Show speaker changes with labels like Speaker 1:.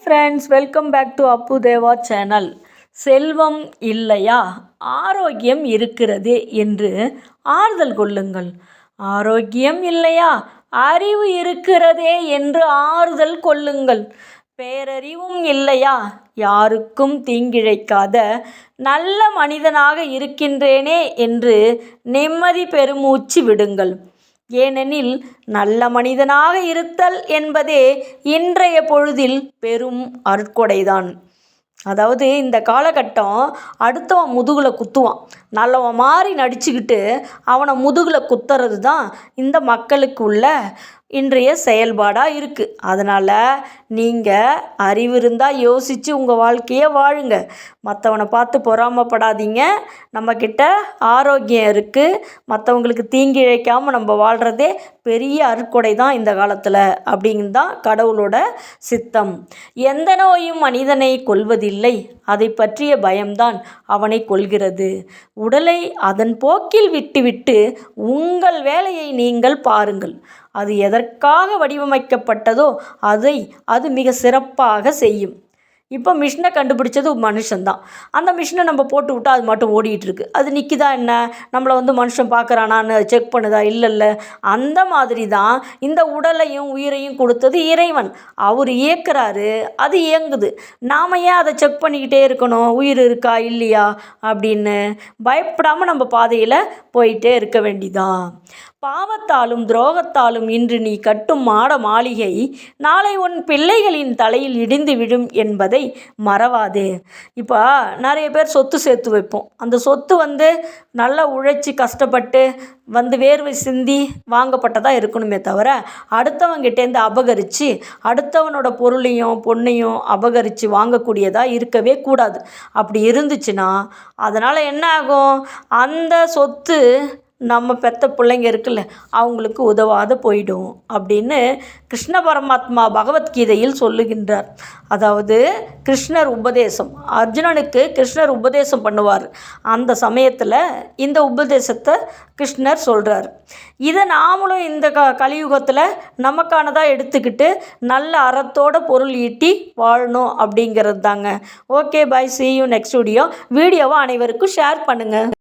Speaker 1: Friends, welcome back to Appu Deva channel. செல்வம் இல்லையா, ஆரோக்கியம் இருக்கிறதே என்று ஆறுதல் கொள்ளுங்கள். ஆரோக்கியம் இல்லையா, அறிவு இருக்கிறதே என்று ஆறுதல் கொள்ளுங்கள். பேரறிவும் இல்லையா, யாருக்கும் தீங்கிழைக்காத நல்ல மனிதனாக இருக்கின்றேனே என்று நிம்மதி பெருமூச்சு விடுங்கள். ஏனெனில் நல்ல மனிதனாக இருத்தல் என்பதே இன்றைய பொழுதில் பெரும் அருட்கொடைதான். அதாவது இந்த காலகட்டம் அடுத்தவன் முதுகில் குத்துவான், நல்லவன் மாதிரி நடிச்சுக்கிட்டு அவனை முதுகில் குத்துறது தான் இந்த மக்களுக்கு உள்ள இன்றைய செயல்பாடாக இருக்குது. அதனால் நீங்கள் அறிவு இருந்தால் யோசித்து உங்கள் வாழ்க்கையை வாழுங்க. மற்றவனை பார்த்து பொறாமப்படாதீங்க. நம்மக்கிட்ட ஆரோக்கியம் இருக்குது, மற்றவங்களுக்கு தீங்கி இழைக்காமல் நம்ம வாழ்கிறதே பெரிய அருட்கொடை தான் இந்த காலத்தில் அப்படிங்கிறது தான் கடவுளோட சித்தம். எந்த நோயும் மனிதனை கொல்வதில்லை, அதை பற்றிய பயம்தான் அவனை கொல்கிறது. உடலை அதன் போக்கில் விட்டுவிட்டு உங்கள் வேலையை நீங்கள் பாருங்கள். அது எதற்காக வடிவமைக்கப்பட்டதோ அது மிக சிறப்பாக செய்யும். இப்போ மிஷினை கண்டுபிடிச்சது மனுஷன்தான். அந்த மிஷினை நம்ம போட்டு விட்டால் அது மட்டும் ஓடிட்டுருக்கு. அது நிற்கிதா என்ன, நம்மளை மனுஷன் பார்க்குறானான்னு செக் பண்ணுதா? இல்லைல்ல. அந்த மாதிரி தான் இந்த உடலையும் உயிரையும் கொடுத்தது இறைவன். அவர் இயக்குறாரு, அது இயங்குது. நாம் ஏன் அதை செக் பண்ணிக்கிட்டே இருக்கணும், உயிர் இருக்கா இல்லையா அப்படின்னு? பயப்படாமல் நம்ம பாதையில் போயிட்டே இருக்க வேண்டிதான். பாவத்தாலும் துரோகத்தாலும் இன்று நீ கட்டும் மாட மாளிகை நாளை உன் பிள்ளைகளின் தலையில் இடிந்து விழும் என்பதை மறவாதே. இப்போ நிறைய பேர் சொத்து சேர்த்து வைப்போம். அந்த சொத்து நல்லா உழைச்சி கஷ்டப்பட்டு வேர்வை சிந்தி வாங்கப்பட்டதாக இருக்கணுமே தவிர அடுத்தவங்கிட்டேருந்து அபகரித்து அடுத்தவனோட பொருளையும் பொண்ணையும் அபகரித்து வாங்கக்கூடியதாக இருக்கவே கூடாது. அப்படி இருந்துச்சுன்னா அதனால் என்ன ஆகும், அந்த சொத்து நம்ம பெத்த பிள்ளைங்க இருக்குல்ல அவங்களுக்கு உதவாத போயிடும் அப்படின்னு கிருஷ்ண பரமாத்மா பகவத்கீதையில் சொல்லுகின்றார். அதாவது கிருஷ்ணர் உபதேசம், அர்ஜுனனுக்கு கிருஷ்ணர் உபதேசம் பண்ணுவார். அந்த சமயத்தில் இந்த உபதேசத்தை கிருஷ்ணர் சொல்கிறார். இதை நாமளும் இந்த கலியுகத்தில் நமக்கானதாக எடுத்துக்கிட்டு நல்ல அறத்தோட பொருள் ஈட்டி வாழணும் அப்படிங்கிறது தாங்க. Okay, bye, see you next வீடியோவை அனைவருக்கும் ஷேர் பண்ணுங்கள்.